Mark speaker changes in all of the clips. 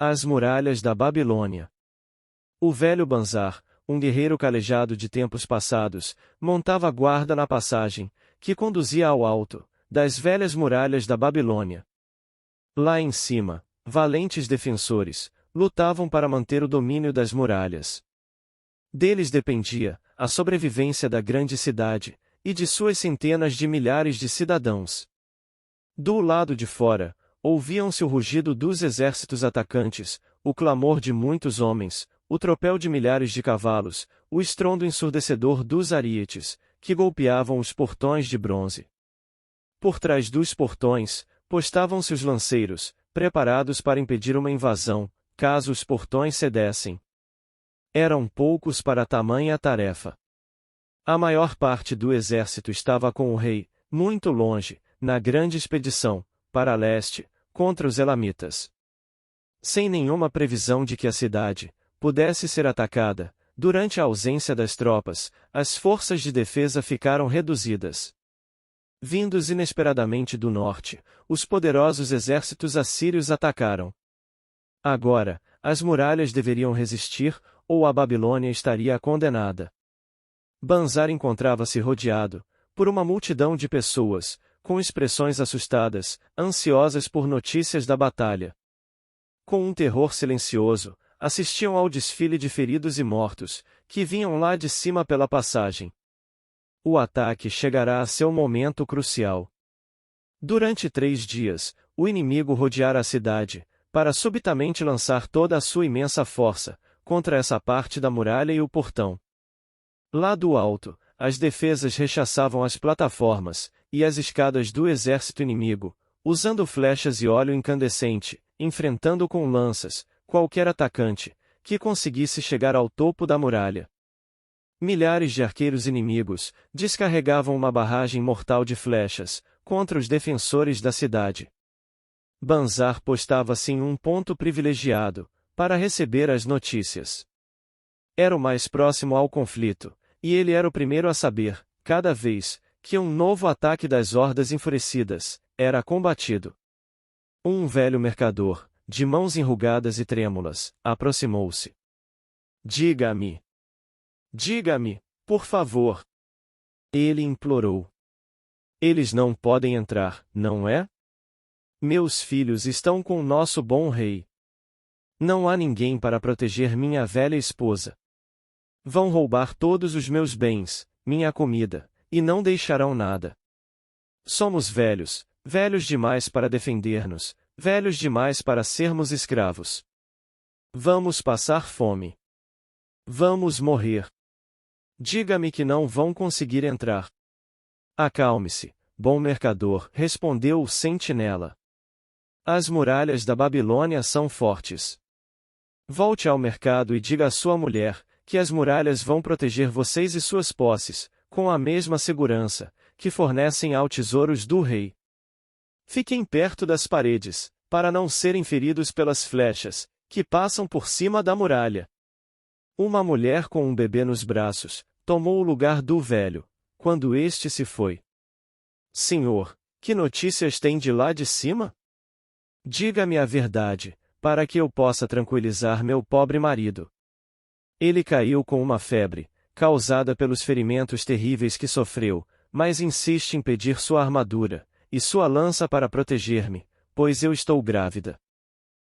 Speaker 1: As muralhas da Babilônia. O velho Banzar, um guerreiro calejado de tempos passados, montava guarda na passagem, que conduzia ao alto, das velhas muralhas da Babilônia. Lá em cima, valentes defensores, lutavam para manter o domínio das muralhas. Deles dependia a sobrevivência da grande cidade, e de suas centenas de milhares de cidadãos. Do lado de fora, ouviam-se o rugido dos exércitos atacantes, o clamor de muitos homens, o tropel de milhares de cavalos, o estrondo ensurdecedor dos arietes, que golpeavam os portões de bronze. Por trás dos portões, postavam-se os lanceiros, preparados para impedir uma invasão, caso os portões cedessem. Eram poucos para tamanha tarefa. A maior parte do exército estava com o rei, muito longe, na grande expedição, para leste, contra os elamitas. Sem nenhuma previsão de que a cidade pudesse ser atacada, durante a ausência das tropas, as forças de defesa ficaram reduzidas. Vindos inesperadamente do norte, os poderosos exércitos assírios atacaram. Agora, as muralhas deveriam resistir, ou a Babilônia estaria condenada. Banzar encontrava-se rodeado por uma multidão de pessoas, com expressões assustadas, ansiosas por notícias da batalha. Com um terror silencioso, assistiam ao desfile de feridos e mortos, que vinham lá de cima pela passagem. O ataque chegará a seu momento crucial. Durante 3 dias, o inimigo rodeara a cidade, para subitamente lançar toda a sua imensa força, contra essa parte da muralha e o portão. Lá do alto, as defesas rechaçavam as plataformas e as escadas do exército inimigo, usando flechas e óleo incandescente, enfrentando com lanças qualquer atacante que conseguisse chegar ao topo da muralha. Milhares de arqueiros inimigos descarregavam uma barragem mortal de flechas contra os defensores da cidade. Banzar postava-se em um ponto privilegiado para receber as notícias. Era o mais próximo ao conflito, e ele era o primeiro a saber, cada vez que um novo ataque das hordas enfurecidas era combatido. Um velho mercador, de mãos enrugadas e trêmulas, aproximou-se. Diga-me. Diga-me, por favor. Ele implorou. Eles não podem entrar, não é? Meus filhos estão com o nosso bom rei. Não há ninguém para proteger minha velha esposa. Vão roubar todos os meus bens, minha comida, e não deixarão nada. Somos velhos, velhos demais para defender-nos, velhos demais para sermos escravos. Vamos passar fome. Vamos morrer. Diga-me que não vão conseguir entrar. Acalme-se, bom mercador, respondeu o sentinela. As muralhas da Babilônia são fortes. Volte ao mercado e diga à sua mulher que as muralhas vão proteger vocês e suas posses, com a mesma segurança que fornecem ao tesouros do rei. Fiquem perto das paredes, para não serem feridos pelas flechas que passam por cima da muralha. Uma mulher com um bebê nos braços tomou o lugar do velho, quando este se foi. Senhor, que notícias tem de lá de cima? Diga-me a verdade, para que eu possa tranquilizar meu pobre marido. Ele caiu com uma febre, causada pelos ferimentos terríveis que sofreu, mas insiste em pedir sua armadura e sua lança para proteger-me, pois eu estou grávida.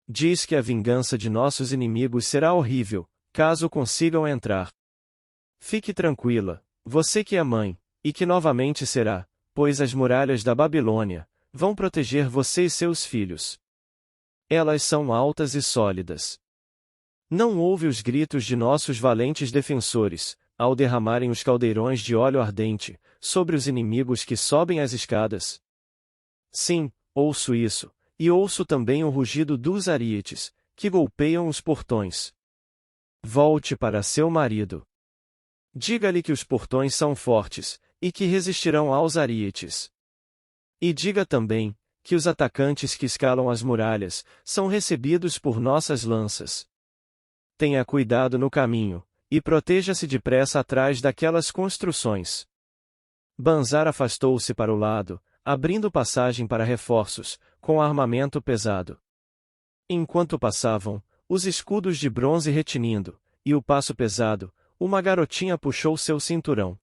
Speaker 1: Diz que a vingança de nossos inimigos será horrível, caso consigam entrar. Fique tranquila, você que é mãe, e que novamente será, pois as muralhas da Babilônia vão proteger você e seus filhos. Elas são altas e sólidas. Não ouve os gritos de nossos valentes defensores, ao derramarem os caldeirões de óleo ardente sobre os inimigos que sobem as escadas? Sim, ouço isso, e ouço também o rugido dos arietes, que golpeiam os portões. Volte para seu marido. Diga-lhe que os portões são fortes, e que resistirão aos arietes. E diga também que os atacantes que escalam as muralhas são recebidos por nossas lanças. Tenha cuidado no caminho, e proteja-se depressa atrás daquelas construções. Banzar afastou-se para o lado, abrindo passagem para reforços, com armamento pesado. Enquanto passavam, os escudos de bronze retinindo, e o passo pesado, uma garotinha puxou seu cinturão.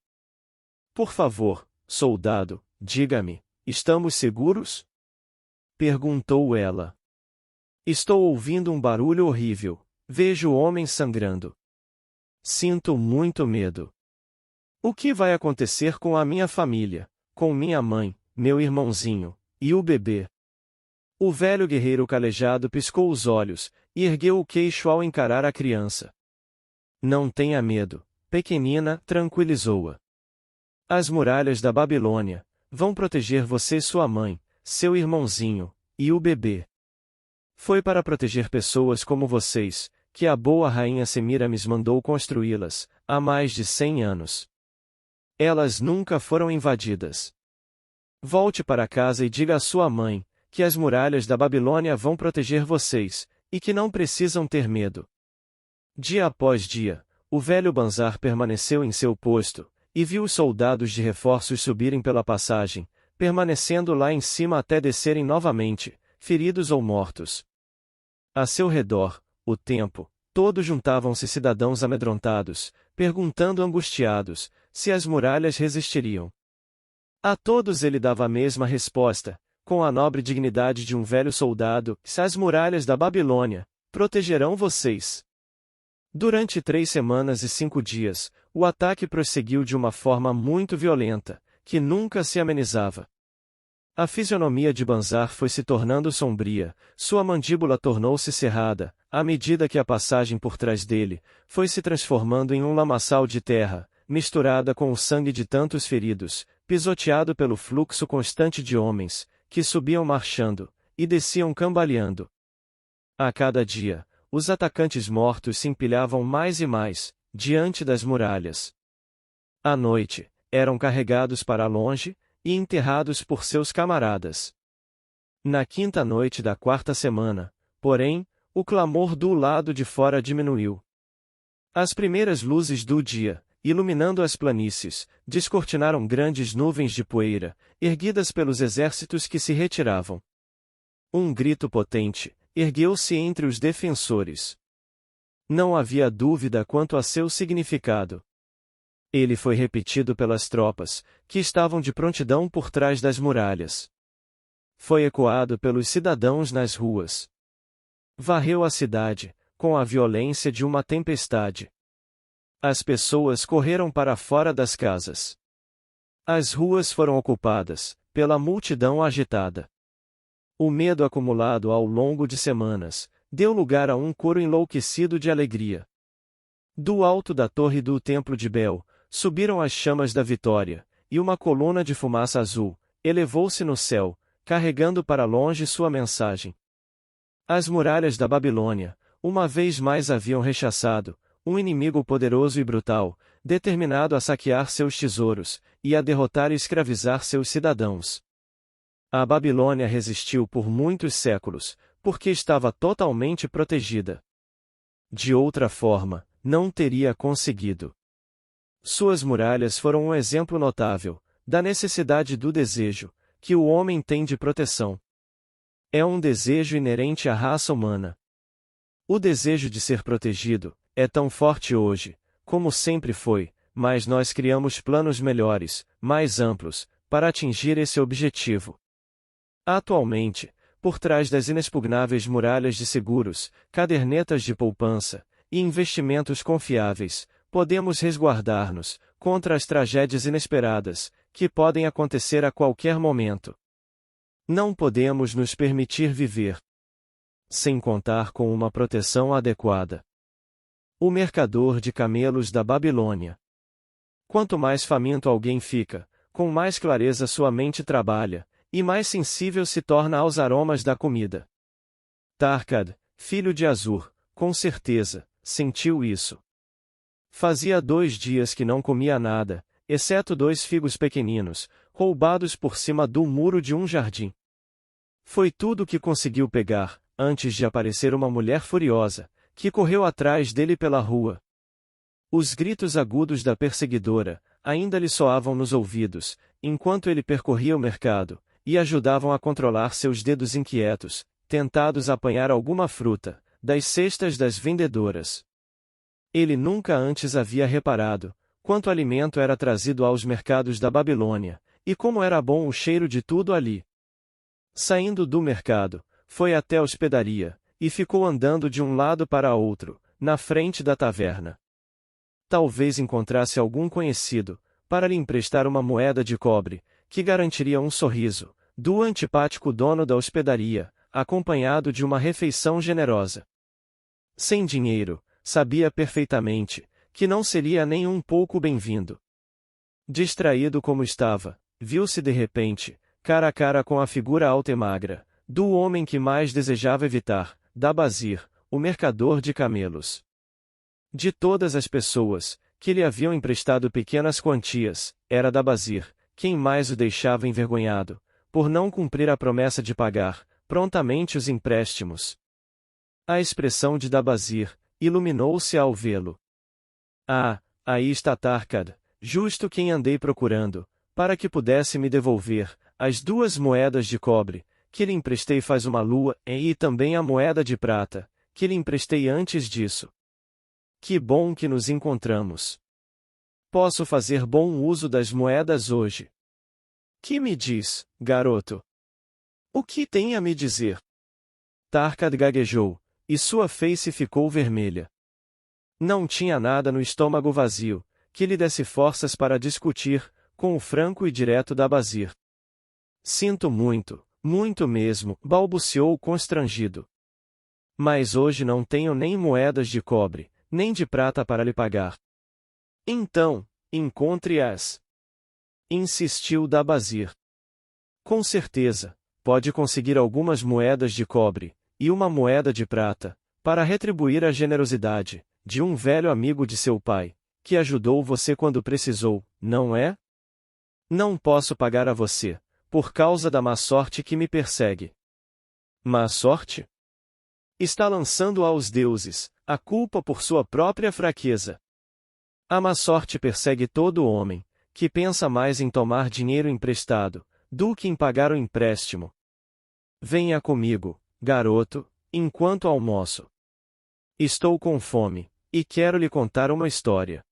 Speaker 1: Por favor, soldado, diga-me, estamos seguros? Perguntou ela. Estou ouvindo um barulho horrível, vejo o homem sangrando. Sinto muito medo. O que vai acontecer com a minha família, com minha mãe, meu irmãozinho, e o bebê? O velho guerreiro calejado piscou os olhos, e ergueu o queixo ao encarar a criança. Não tenha medo, pequenina, tranquilizou-a. As muralhas da Babilônia vão proteger você e sua mãe, seu irmãozinho, e o bebê. Foi para proteger pessoas como vocês, que a boa rainha Semiramis mandou construí-las, há mais de 100 anos. Elas nunca foram invadidas. Volte para casa e diga à sua mãe, que as muralhas da Babilônia vão proteger vocês, e que não precisam ter medo. Dia após dia, o velho Banzar permaneceu em seu posto, e viu os soldados de reforços subirem pela passagem, permanecendo lá em cima até descerem novamente, feridos ou mortos. A seu redor, o tempo, todo juntavam-se cidadãos amedrontados, perguntando angustiados, se as muralhas resistiriam. A todos ele dava a mesma resposta, com a nobre dignidade de um velho soldado, se as muralhas da Babilônia protegerão vocês. Durante 3 semanas e 5 dias, o ataque prosseguiu de uma forma muito violenta, que nunca se amenizava. A fisionomia de Banzar foi se tornando sombria, sua mandíbula tornou-se cerrada, à medida que a passagem por trás dele foi se transformando em um lamaçal de terra, misturada com o sangue de tantos feridos, pisoteado pelo fluxo constante de homens, que subiam marchando, e desciam cambaleando. A cada dia, os atacantes mortos se empilhavam mais e mais, diante das muralhas. À noite, eram carregados para longe, e enterrados por seus camaradas. Na 5ª noite da 4ª semana, porém, o clamor do lado de fora diminuiu. As primeiras luzes do dia, iluminando as planícies, descortinaram grandes nuvens de poeira, erguidas pelos exércitos que se retiravam. Um grito potente ergueu-se entre os defensores. Não havia dúvida quanto a seu significado. Ele foi repetido pelas tropas, que estavam de prontidão por trás das muralhas. Foi ecoado pelos cidadãos nas ruas. Varreu a cidade, com a violência de uma tempestade. As pessoas correram para fora das casas. As ruas foram ocupadas, pela multidão agitada. O medo acumulado ao longo de semanas, deu lugar a um coro enlouquecido de alegria. Do alto da torre do templo de Bel, subiram as chamas da vitória, e uma coluna de fumaça azul elevou-se no céu, carregando para longe sua mensagem. As muralhas da Babilônia, uma vez mais haviam rechaçado um inimigo poderoso e brutal, determinado a saquear seus tesouros, e a derrotar e escravizar seus cidadãos. A Babilônia resistiu por muitos séculos, porque estava totalmente protegida. De outra forma, não teria conseguido. Suas muralhas foram um exemplo notável da necessidade do desejo que o homem tem de proteção. É um desejo inerente à raça humana. O desejo de ser protegido é tão forte hoje, como sempre foi, mas nós criamos planos melhores, mais amplos, para atingir esse objetivo. Atualmente, por trás das inexpugnáveis muralhas de seguros, cadernetas de poupança e investimentos confiáveis, podemos resguardar-nos contra as tragédias inesperadas que podem acontecer a qualquer momento. Não podemos nos permitir viver sem contar com uma proteção adequada. O mercador de camelos da Babilônia. Quanto mais faminto alguém fica, com mais clareza sua mente trabalha, e mais sensível se torna aos aromas da comida. Tarkad, filho de Azur, com certeza, sentiu isso. Fazia 2 dias que não comia nada, exceto 2 figos pequeninos, roubados por cima do muro de um jardim. Foi tudo o que conseguiu pegar, antes de aparecer uma mulher furiosa, que correu atrás dele pela rua. Os gritos agudos da perseguidora ainda lhe soavam nos ouvidos, enquanto ele percorria o mercado, e ajudavam a controlar seus dedos inquietos, tentados apanhar alguma fruta, das cestas das vendedoras. Ele nunca antes havia reparado quanto alimento era trazido aos mercados da Babilônia, e como era bom o cheiro de tudo ali. Saindo do mercado, foi até a hospedaria, e ficou andando de um lado para outro, na frente da taverna. Talvez encontrasse algum conhecido, para lhe emprestar uma moeda de cobre, que garantiria um sorriso, do antipático dono da hospedaria, acompanhado de uma refeição generosa. Sem dinheiro, sabia perfeitamente que não seria nem um pouco bem-vindo. Distraído como estava, viu-se de repente, cara a cara com a figura alta e magra, do homem que mais desejava evitar, Dabazir, o mercador de camelos. De todas as pessoas que lhe haviam emprestado pequenas quantias, era Dabazir quem mais o deixava envergonhado, por não cumprir a promessa de pagar prontamente os empréstimos. A expressão de Dabazir iluminou-se ao vê-lo. Ah, aí está Tarkad, justo quem andei procurando, para que pudesse me devolver as 2 moedas de cobre, que lhe emprestei faz uma lua, e também a moeda de prata, que lhe emprestei antes disso. Que bom que nos encontramos. Posso fazer bom uso das moedas hoje. Que me diz, garoto? O que tem a me dizer? Tarkad gaguejou, e sua face ficou vermelha. Não tinha nada no estômago vazio, que lhe desse forças para discutir, com o franco e direto Dabazir. Sinto muito, muito mesmo, balbuciou constrangido. Mas hoje não tenho nem moedas de cobre, nem de prata para lhe pagar. Então, encontre-as. Insistiu Dabazir. Com certeza, pode conseguir algumas moedas de cobre, e uma moeda de prata, para retribuir a generosidade de um velho amigo de seu pai, que ajudou você quando precisou, não é? Não posso pagar a você, por causa da má sorte que me persegue. Má sorte? Está lançando aos deuses a culpa por sua própria fraqueza. A má sorte persegue todo homem que pensa mais em tomar dinheiro emprestado do que em pagar o empréstimo. Venha comigo, garoto, enquanto almoço. Estou com fome, e quero lhe contar uma história.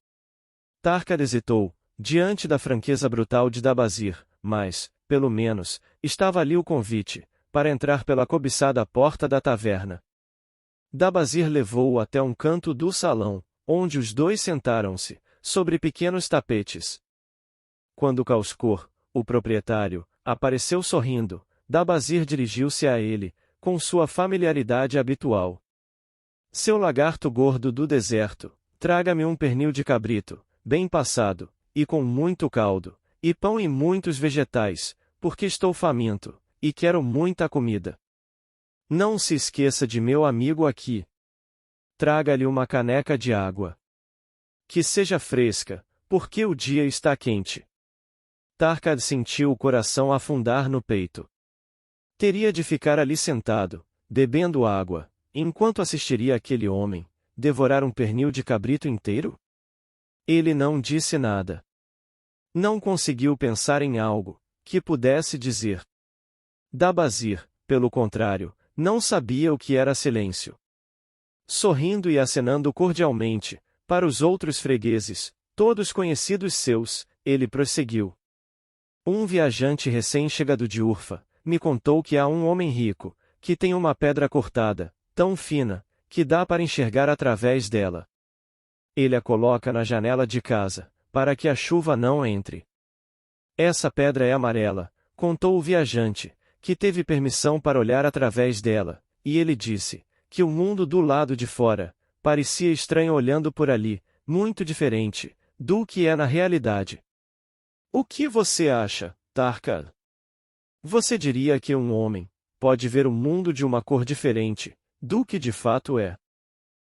Speaker 1: Tarkad hesitou, diante da franqueza brutal de Dabazir, mas, pelo menos, estava ali o convite, para entrar pela cobiçada porta da taverna. Dabazir levou-o até um canto do salão, onde os dois sentaram-se, sobre pequenos tapetes. Quando Kauskor, o proprietário, apareceu sorrindo, Dabazir dirigiu-se a ele, com sua familiaridade habitual. Seu lagarto gordo do deserto, traga-me um pernil de cabrito, bem passado, e com muito caldo, e pão e muitos vegetais, porque estou faminto, e quero muita comida. Não se esqueça de meu amigo aqui. Traga-lhe uma caneca de água. Que seja fresca, porque o dia está quente. Tarkad sentiu o coração afundar no peito. Teria de ficar ali sentado, bebendo água, enquanto assistiria aquele homem devorar um pernil de cabrito inteiro? Ele não disse nada. Não conseguiu pensar em algo que pudesse dizer. Dabazir, pelo contrário, não sabia o que era silêncio. Sorrindo e acenando cordialmente para os outros fregueses, todos conhecidos seus, ele prosseguiu. Um viajante recém-chegado de Urfa me contou que há um homem rico que tem uma pedra cortada, tão fina, que dá para enxergar através dela. Ele a coloca na janela de casa, para que a chuva não entre. Essa pedra é amarela, contou o viajante, que teve permissão para olhar através dela, e ele disse que o mundo do lado de fora parecia estranho olhando por ali, muito diferente do que é na realidade. O que você acha, Tarkad? Você diria que um homem pode ver o mundo de uma cor diferente do que de fato é?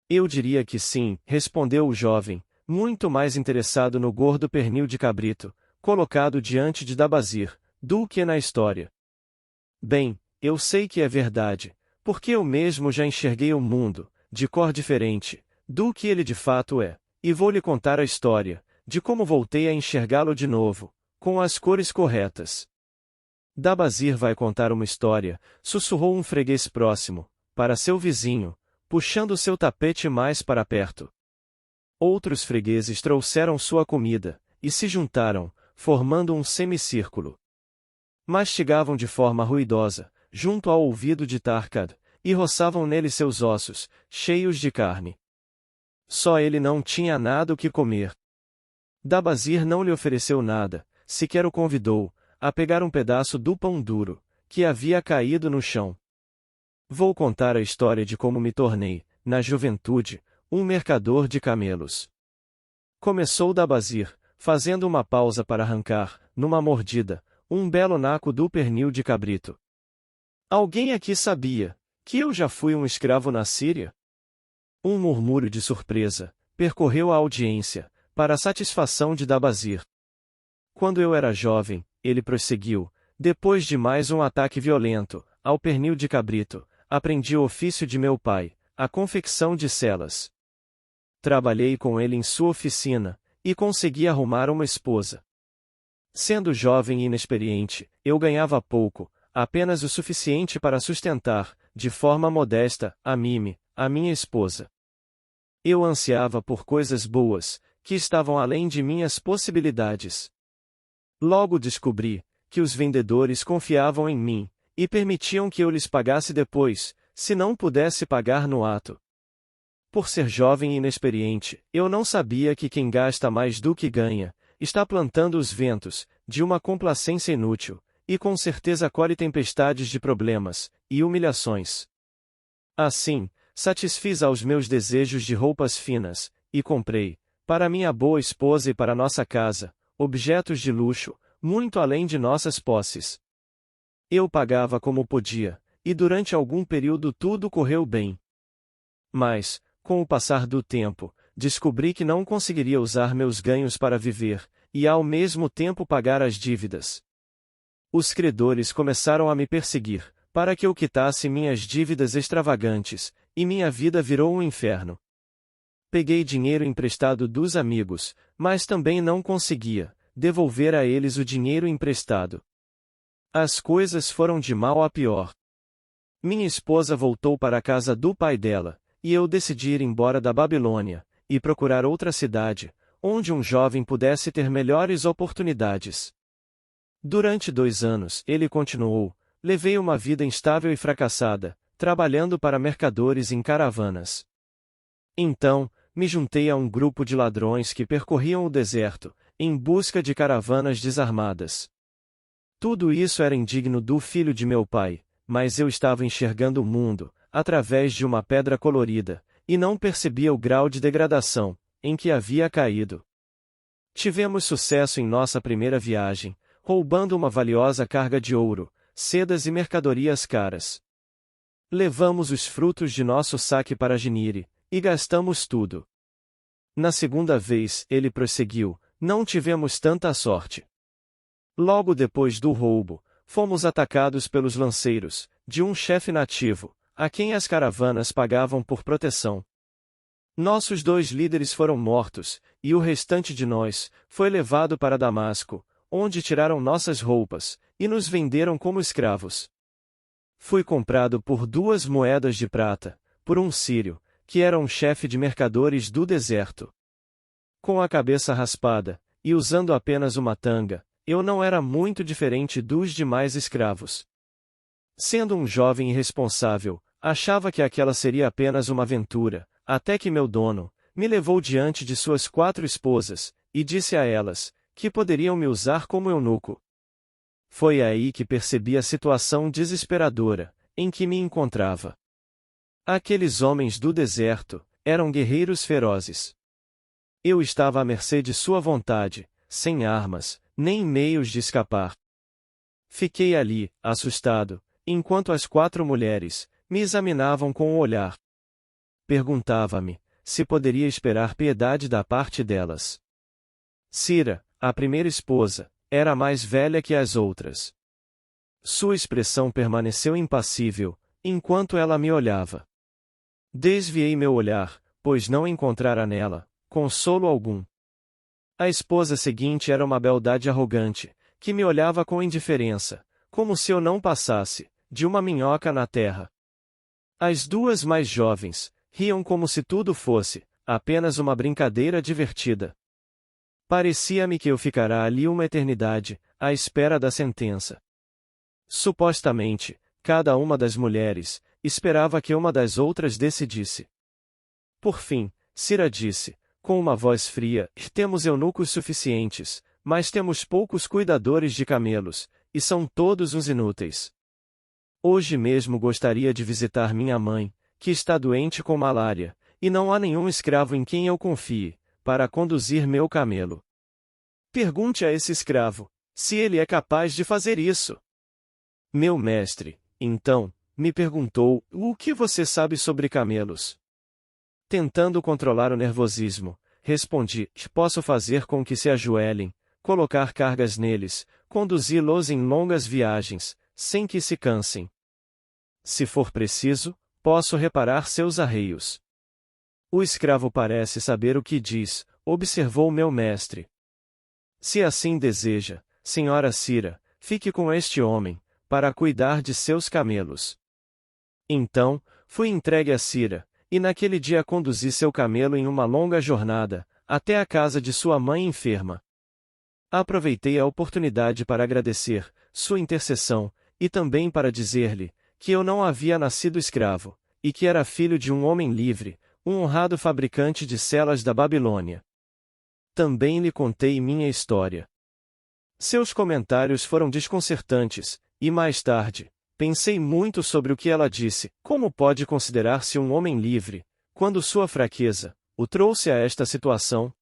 Speaker 1: Eu diria que sim, respondeu o jovem, muito mais interessado no gordo pernil de cabrito, colocado diante de Dabazir, do que na história. Bem, eu sei que é verdade, porque eu mesmo já enxerguei o mundo de cor diferente do que ele de fato é, e vou lhe contar a história de como voltei a enxergá-lo de novo, com as cores corretas. Dabazir vai contar uma história, sussurrou um freguês próximo, para seu vizinho, puxando seu tapete mais para perto. Outros fregueses trouxeram sua comida, e se juntaram, formando um semicírculo. Mastigavam de forma ruidosa, junto ao ouvido de Tarkad, e roçavam nele seus ossos, cheios de carne. Só ele não tinha nada o que comer. Dabazir não lhe ofereceu nada, sequer o convidou a pegar um pedaço do pão duro, que havia caído no chão. Vou contar a história de como me tornei, na juventude, um mercador de camelos. Começou Dabazir, fazendo uma pausa para arrancar, numa mordida, um belo naco do pernil de cabrito. Alguém aqui sabia que eu já fui um escravo na Síria? Um murmúrio de surpresa percorreu a audiência, para a satisfação de Dabazir. Quando eu era jovem, ele prosseguiu, depois de mais um ataque violento ao pernil de cabrito, aprendi o ofício de meu pai, a confecção de celas. Trabalhei com ele em sua oficina, e consegui arrumar uma esposa. Sendo jovem e inexperiente, eu ganhava pouco, apenas o suficiente para sustentar, de forma modesta, a Mime, a minha esposa. Eu ansiava por coisas boas, que estavam além de minhas possibilidades. Logo descobri que os vendedores confiavam em mim, e permitiam que eu lhes pagasse depois, se não pudesse pagar no ato. Por ser jovem e inexperiente, eu não sabia que quem gasta mais do que ganha, está plantando os ventos de uma complacência inútil, e com certeza colhe tempestades de problemas e humilhações. Assim, satisfiz aos meus desejos de roupas finas, e comprei, para minha boa esposa e para nossa casa, objetos de luxo, muito além de nossas posses. Eu pagava como podia, e durante algum período tudo correu bem. Mas, com o passar do tempo, descobri que não conseguiria usar meus ganhos para viver, e ao mesmo tempo pagar as dívidas. Os credores começaram a me perseguir, para que eu quitasse minhas dívidas extravagantes, e minha vida virou um inferno. Peguei dinheiro emprestado dos amigos, mas também não conseguia devolver a eles o dinheiro emprestado. As coisas foram de mal a pior. Minha esposa voltou para a casa do pai dela, e eu decidi ir embora da Babilônia, e procurar outra cidade, onde um jovem pudesse ter melhores oportunidades. Durante 2 anos, ele continuou, levei uma vida instável e fracassada, trabalhando para mercadores em caravanas. Então, me juntei a um grupo de ladrões que percorriam o deserto, em busca de caravanas desarmadas. Tudo isso era indigno do filho de meu pai, mas eu estava enxergando o mundo, através de uma pedra colorida, e não percebia o grau de degradação em que havia caído. Tivemos sucesso em nossa primeira viagem, roubando uma valiosa carga de ouro, sedas e mercadorias caras. Levamos os frutos de nosso saque para Ginire, e gastamos tudo. Na segunda vez, ele prosseguiu, não tivemos tanta sorte. Logo depois do roubo, fomos atacados pelos lanceiros, de um chefe nativo, a quem as caravanas pagavam por proteção. Nossos 2 líderes foram mortos, e o restante de nós foi levado para Damasco, onde tiraram nossas roupas, e nos venderam como escravos. Fui comprado por 2 moedas de prata, por um sírio, que era um chefe de mercadores do deserto. Com a cabeça raspada, e usando apenas uma tanga, eu não era muito diferente dos demais escravos. Sendo um jovem irresponsável, achava que aquela seria apenas uma aventura, até que meu dono me levou diante de suas 4 esposas, e disse a elas que poderiam me usar como eunuco. Foi aí que percebi a situação desesperadora em que me encontrava. Aqueles homens do deserto eram guerreiros ferozes. Eu estava à mercê de sua vontade, sem armas, nem meios de escapar. Fiquei ali, assustado, enquanto as 4 mulheres me examinavam com o olhar. Perguntava-me se poderia esperar piedade da parte delas. Sira, a primeira esposa, era mais velha que as outras. Sua expressão permaneceu impassível, enquanto ela me olhava. Desviei meu olhar, pois não encontrara nela consolo algum. A esposa seguinte era uma beldade arrogante, que me olhava com indiferença, como se eu não passasse de uma minhoca na terra. As duas mais jovens riam como se tudo fosse apenas uma brincadeira divertida. Parecia-me que eu ficara ali uma eternidade, à espera da sentença. Supostamente, cada uma das mulheres esperava que uma das outras decidisse. Por fim, Cira disse, com uma voz fria: temos eunucos suficientes, mas temos poucos cuidadores de camelos, e são todos uns inúteis. Hoje mesmo gostaria de visitar minha mãe, que está doente com malária, e não há nenhum escravo em quem eu confie, para conduzir meu camelo. Pergunte a esse escravo, se ele é capaz de fazer isso. Meu mestre, então, me perguntou: o que você sabe sobre camelos? Tentando controlar o nervosismo, respondi: posso fazer com que se ajoelhem, colocar cargas neles, conduzi-los em longas viagens, sem que se cansem. Se for preciso, posso reparar seus arreios. O escravo parece saber o que diz, observou meu mestre. Se assim deseja, senhora Cira, fique com este homem, para cuidar de seus camelos. Então, fui entregue a Cira, e naquele dia conduzi seu camelo em uma longa jornada, até a casa de sua mãe enferma. Aproveitei a oportunidade para agradecer sua intercessão, e também para dizer-lhe que eu não havia nascido escravo, e que era filho de um homem livre, um honrado fabricante de celas da Babilônia. Também lhe contei minha história. Seus comentários foram desconcertantes, e mais tarde, pensei muito sobre o que ela disse: como pode considerar-se um homem livre, quando sua fraqueza o trouxe a esta situação?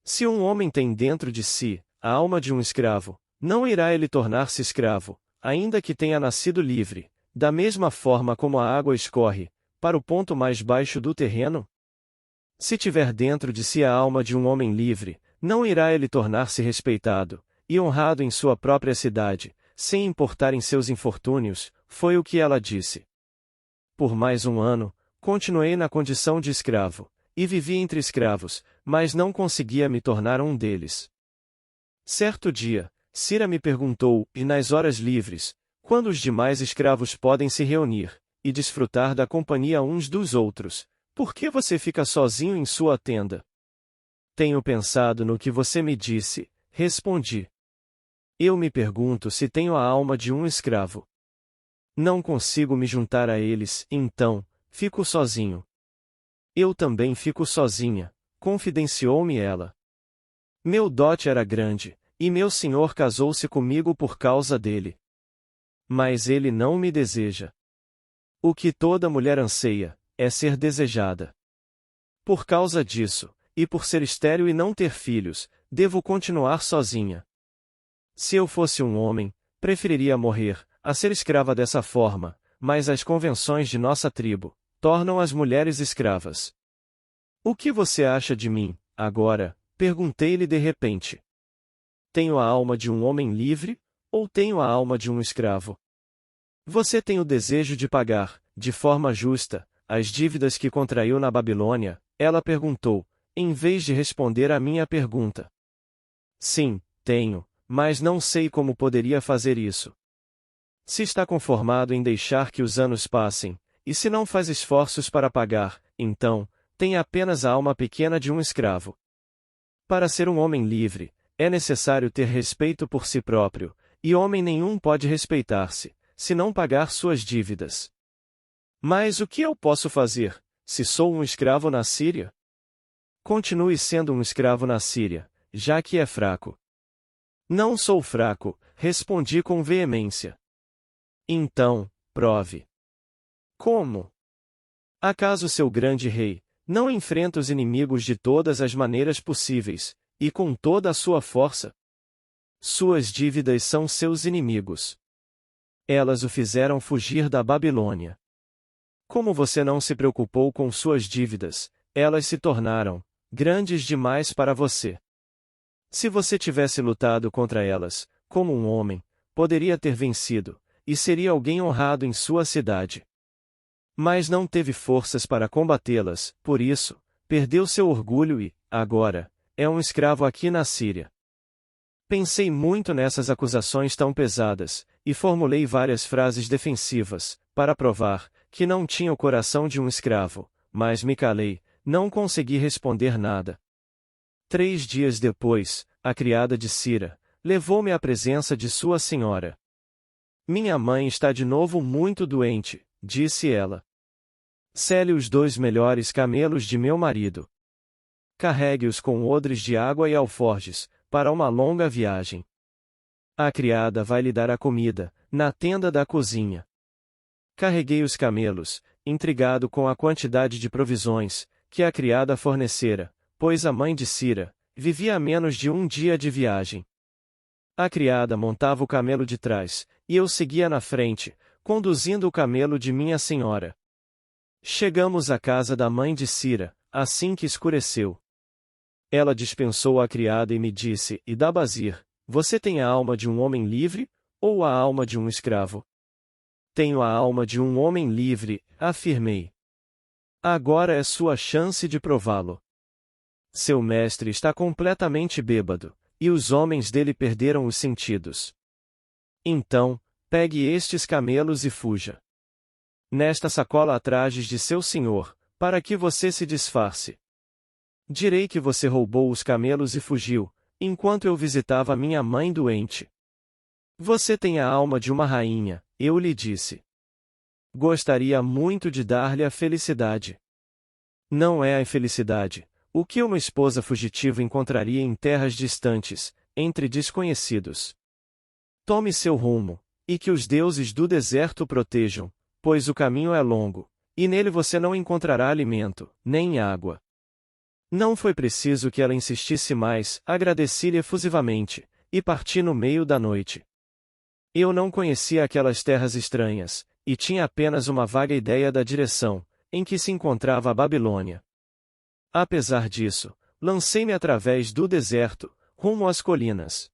Speaker 1: Se um homem tem dentro de si a alma de um escravo, não irá ele tornar-se escravo, ainda que tenha nascido livre, da mesma forma como a água escorre para o ponto mais baixo do terreno? Se tiver dentro de si a alma de um homem livre, não irá ele tornar-se respeitado e honrado em sua própria cidade, sem importar em seus infortúnios, foi o que ela disse. Por mais um ano, continuei na condição de escravo, e vivi entre escravos, mas não conseguia me tornar um deles. Certo dia, Cira me perguntou: e nas horas livres, quando os demais escravos podem se reunir e desfrutar da companhia uns dos outros, por que você fica sozinho em sua tenda? Tenho pensado no que você me disse, respondi. Eu me pergunto se tenho a alma de um escravo. Não consigo me juntar a eles, então, fico sozinho. Eu também fico sozinha, confidenciou-me ela. Meu dote era grande, e meu senhor casou-se comigo por causa dele. Mas ele não me deseja. O que toda mulher anseia é ser desejada. Por causa disso, e por ser estéril e não ter filhos, devo continuar sozinha. Se eu fosse um homem, preferiria morrer a ser escrava dessa forma, mas as convenções de nossa tribo tornam as mulheres escravas. O que você acha de mim, agora? Perguntei-lhe de repente. Tenho a alma de um homem livre, ou tenho a alma de um escravo? Você tem o desejo de pagar, de forma justa, as dívidas que contraiu na Babilônia? Ela perguntou, em vez de responder à minha pergunta. Sim, tenho, mas não sei como poderia fazer isso. Se está conformado em deixar que os anos passem, e se não faz esforços para pagar, então, tem apenas a alma pequena de um escravo. Para ser um homem livre, é necessário ter respeito por si próprio, e homem nenhum pode respeitar-se, se não pagar suas dívidas. Mas o que eu posso fazer, se sou um escravo na Síria? Continue sendo um escravo na Síria, já que é fraco. Não sou fraco, respondi com veemência. Então, prove. Como? Acaso seu grande rei não enfrenta os inimigos de todas as maneiras possíveis, e com toda a sua força? Suas dívidas são seus inimigos. Elas o fizeram fugir da Babilônia. Como você não se preocupou com suas dívidas, elas se tornaram grandes demais para você. Se você tivesse lutado contra elas, como um homem, poderia ter vencido, e seria alguém honrado em sua cidade. Mas não teve forças para combatê-las, por isso, perdeu seu orgulho e, agora, é um escravo aqui na Síria. Pensei muito nessas acusações tão pesadas, e formulei várias frases defensivas, para provar que não tinha o coração de um escravo, mas me calei, não consegui responder nada. 3 dias depois, a criada de Cira levou-me à presença de sua senhora. Minha mãe está de novo muito doente, disse ela. Sele os 2 melhores camelos de meu marido. Carregue-os com odres de água e alforjes, para uma longa viagem. A criada vai lhe dar a comida, na tenda da cozinha. Carreguei os camelos, intrigado com a quantidade de provisões que a criada fornecera, pois a mãe de Cira vivia a menos de 1 dia de viagem. A criada montava o camelo de trás, e eu seguia na frente, conduzindo o camelo de minha senhora. Chegamos à casa da mãe de Cira, assim que escureceu. Ela dispensou a criada e me disse: Idabazir, você tem a alma de um homem livre, ou a alma de um escravo? Tenho a alma de um homem livre, afirmei. Agora é sua chance de prová-lo. Seu mestre está completamente bêbado, e os homens dele perderam os sentidos. Então, pegue estes camelos e fuja. Nesta sacola há trajes de seu senhor, para que você se disfarce. Direi que você roubou os camelos e fugiu, enquanto eu visitava minha mãe doente. Você tem a alma de uma rainha, eu lhe disse. Gostaria muito de dar-lhe a felicidade. Não é a infelicidade, o que uma esposa fugitiva encontraria em terras distantes, entre desconhecidos. Tome seu rumo, e que os deuses do deserto o protejam, pois o caminho é longo, e nele você não encontrará alimento, nem água. Não foi preciso que ela insistisse mais, agradeci-lhe efusivamente, e parti no meio da noite. Eu não conhecia aquelas terras estranhas, e tinha apenas uma vaga ideia da direção em que se encontrava a Babilônia. Apesar disso, lancei-me através do deserto, rumo às colinas.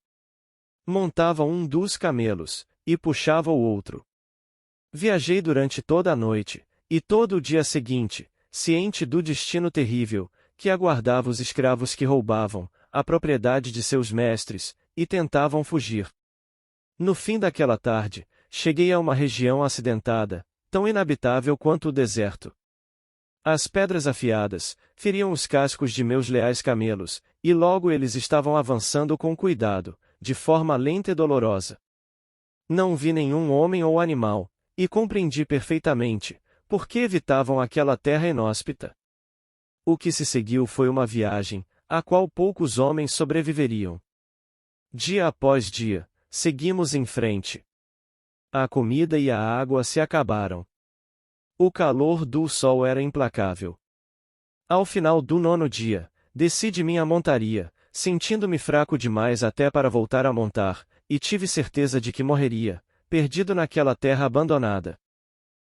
Speaker 1: Montava um dos camelos, e puxava o outro. Viajei durante toda a noite, e todo o dia seguinte, ciente do destino terrível que aguardava os escravos que roubavam a propriedade de seus mestres, e tentavam fugir. No fim daquela tarde, cheguei a uma região acidentada, tão inabitável quanto o deserto. As pedras afiadas feriam os cascos de meus leais camelos, e logo eles estavam avançando com cuidado, de forma lenta e dolorosa. Não vi nenhum homem ou animal, e compreendi perfeitamente por que evitavam aquela terra inóspita. O que se seguiu foi uma viagem, a qual poucos homens sobreviveriam. Dia após dia, seguimos em frente. A comida e a água se acabaram. O calor do sol era implacável. Ao final do 9º dia, desci de minha montaria, sentindo-me fraco demais até para voltar a montar, e tive certeza de que morreria, perdido naquela terra abandonada.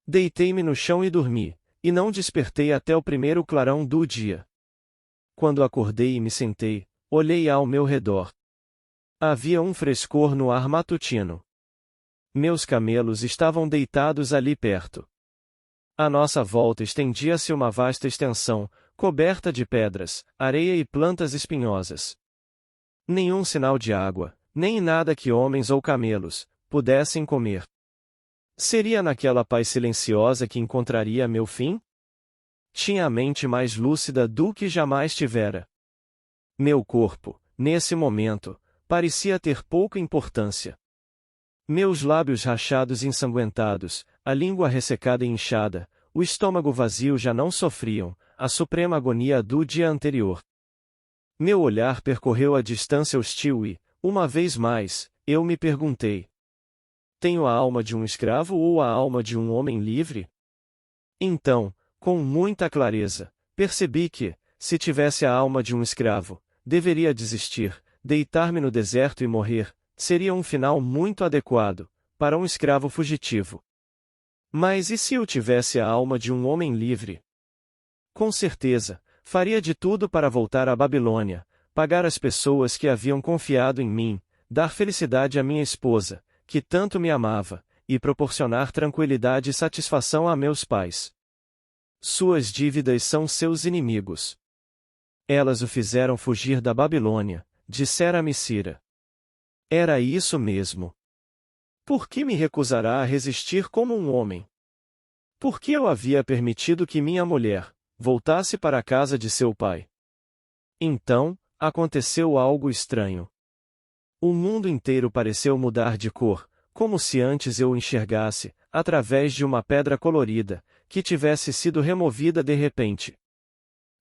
Speaker 1: Deitei-me no chão e dormi, e não despertei até o primeiro clarão do dia. Quando acordei e me sentei, olhei ao meu redor. Havia um frescor no ar matutino. Meus camelos estavam deitados ali perto. À nossa volta estendia-se uma vasta extensão, coberta de pedras, areia e plantas espinhosas. Nenhum sinal de água, nem nada que homens ou camelos pudessem comer. Seria naquela paz silenciosa que encontraria meu fim? Tinha a mente mais lúcida do que jamais tivera. Meu corpo, nesse momento, parecia ter pouca importância. Meus lábios rachados e ensanguentados, a língua ressecada e inchada, o estômago vazio já não sofriam a suprema agonia do dia anterior. Meu olhar percorreu a distância hostil e, uma vez mais, eu me perguntei: tenho a alma de um escravo ou a alma de um homem livre? Então, com muita clareza, percebi que, se tivesse a alma de um escravo, deveria desistir, deitar-me no deserto e morrer. Seria um final muito adequado para um escravo fugitivo. Mas e se eu tivesse a alma de um homem livre? Com certeza, faria de tudo para voltar à Babilônia, pagar as pessoas que haviam confiado em mim, dar felicidade à minha esposa, que tanto me amava, e proporcionar tranquilidade e satisfação a meus pais. Suas dívidas são seus inimigos. Elas o fizeram fugir da Babilônia, dissera-me Cira. Era isso mesmo. Por que me recusará a resistir como um homem? Por que eu havia permitido que minha mulher voltasse para a casa de seu pai? Então, aconteceu algo estranho. O mundo inteiro pareceu mudar de cor, como se antes eu o enxergasse, através de uma pedra colorida, que tivesse sido removida de repente.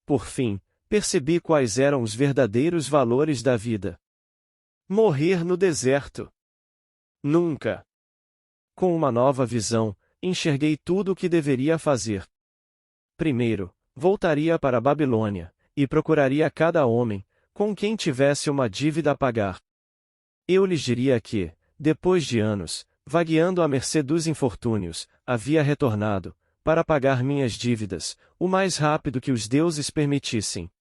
Speaker 1: Por fim, percebi quais eram os verdadeiros valores da vida. Morrer no deserto. Nunca. Com uma nova visão, enxerguei tudo o que deveria fazer. Primeiro, voltaria para a Babilônia, e procuraria cada homem, com quem tivesse uma dívida a pagar. Eu lhes diria que, depois de anos, vagueando à mercê dos infortúnios, havia retornado, para pagar minhas dívidas, o mais rápido que os deuses permitissem.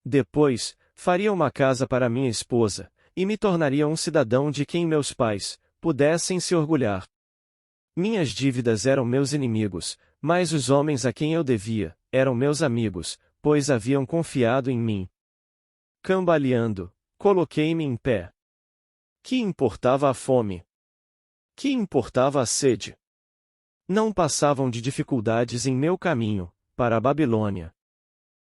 Speaker 1: Depois, faria uma casa para minha esposa, e me tornaria um cidadão de quem meus pais pudessem se orgulhar. Minhas dívidas eram meus inimigos, mas os homens a quem eu devia eram meus amigos, pois haviam confiado em mim. Cambaleando, coloquei-me em pé. Que importava a fome? Que importava a sede? Não passavam de dificuldades em meu caminho, para a Babilônia.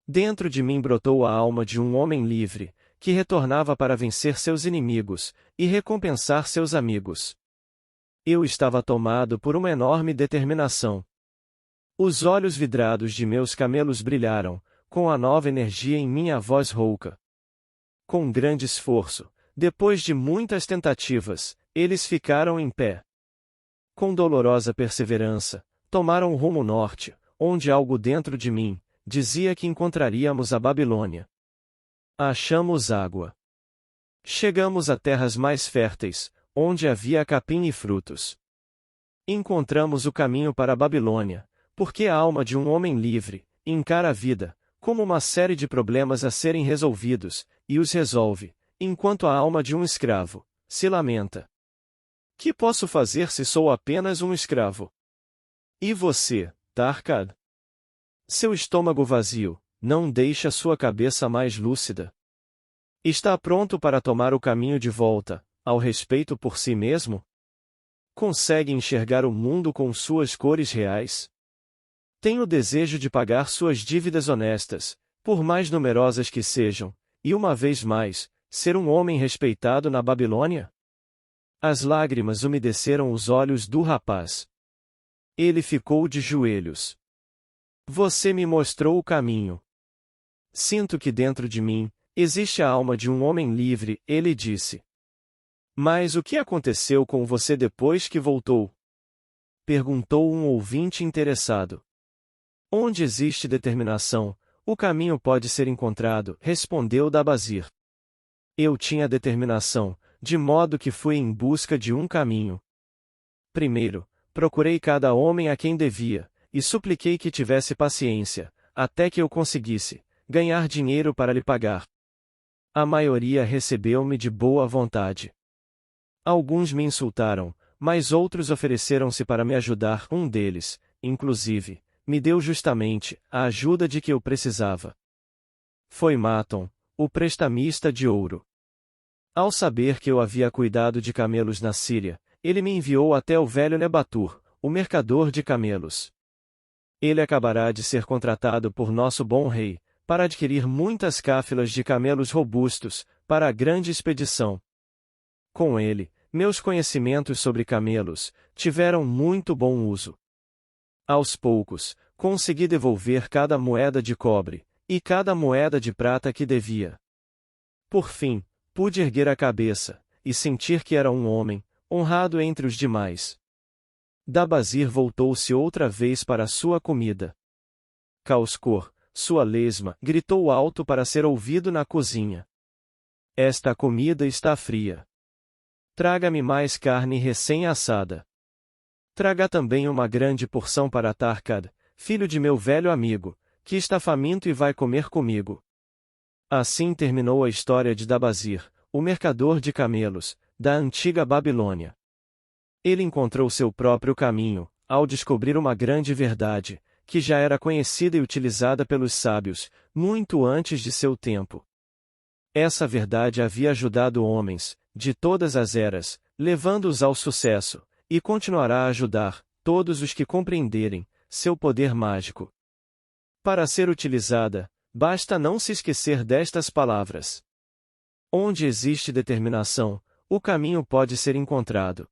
Speaker 1: Dentro de mim brotou a alma de um homem livre, que retornava para vencer seus inimigos, e recompensar seus amigos. Eu estava tomado por uma enorme determinação. Os olhos vidrados de meus camelos brilharam, com a nova energia em minha voz rouca. Com grande esforço, depois de muitas tentativas, eles ficaram em pé. Com dolorosa perseverança, tomaram o rumo norte, onde algo dentro de mim dizia que encontraríamos a Babilônia. Achamos água. Chegamos a terras mais férteis, onde havia capim e frutos. Encontramos o caminho para a Babilônia, porque a alma de um homem livre encara a vida como uma série de problemas a serem resolvidos, e os resolve, enquanto a alma de um escravo se lamenta. Que posso fazer se sou apenas um escravo? E você, Tarkad? Seu estômago vazio não deixa sua cabeça mais lúcida. Está pronto para tomar o caminho de volta, ao respeito por si mesmo? Consegue enxergar o mundo com suas cores reais? Tem o desejo de pagar suas dívidas honestas, por mais numerosas que sejam, e uma vez mais, ser um homem respeitado na Babilônia? As lágrimas umedeceram os olhos do rapaz. Ele ficou de joelhos. Você me mostrou o caminho. Sinto que dentro de mim existe a alma de um homem livre, ele disse. Mas o que aconteceu com você depois que voltou? Perguntou um ouvinte interessado. Onde existe determinação, o caminho pode ser encontrado, respondeu Dabazir. Eu tinha determinação, de modo que fui em busca de um caminho. Primeiro, procurei cada homem a quem devia, e supliquei que tivesse paciência, até que eu conseguisse ganhar dinheiro para lhe pagar. A maioria recebeu-me de boa vontade. Alguns me insultaram, mas outros ofereceram-se para me ajudar. Um deles, inclusive, me deu justamente a ajuda de que eu precisava. Foi Maton, o prestamista de ouro. Ao saber que eu havia cuidado de camelos na Síria, ele me enviou até o velho Nebatur, o mercador de camelos. Ele acabará de ser contratado por nosso bom rei, para adquirir muitas cáfilas de camelos robustos, para a grande expedição. Com ele, meus conhecimentos sobre camelos tiveram muito bom uso. Aos poucos, consegui devolver cada moeda de cobre e cada moeda de prata que devia. Por fim, pude erguer a cabeça e sentir que era um homem honrado entre os demais. Dabazir voltou-se outra vez para sua comida. Causkor, sua lesma, gritou alto para ser ouvido na cozinha. Esta comida está fria. Traga-me mais carne recém-assada. Traga também uma grande porção para Tarkad, filho de meu velho amigo, que está faminto e vai comer comigo. Assim terminou a história de Dabazir, o mercador de camelos, da antiga Babilônia. Ele encontrou seu próprio caminho, ao descobrir uma grande verdade, que já era conhecida e utilizada pelos sábios, muito antes de seu tempo. Essa verdade havia ajudado homens, de todas as eras, levando-os ao sucesso, e continuará a ajudar todos os que compreenderem seu poder mágico. Para ser utilizada, basta não se esquecer destas palavras. Onde existe determinação, o caminho pode ser encontrado.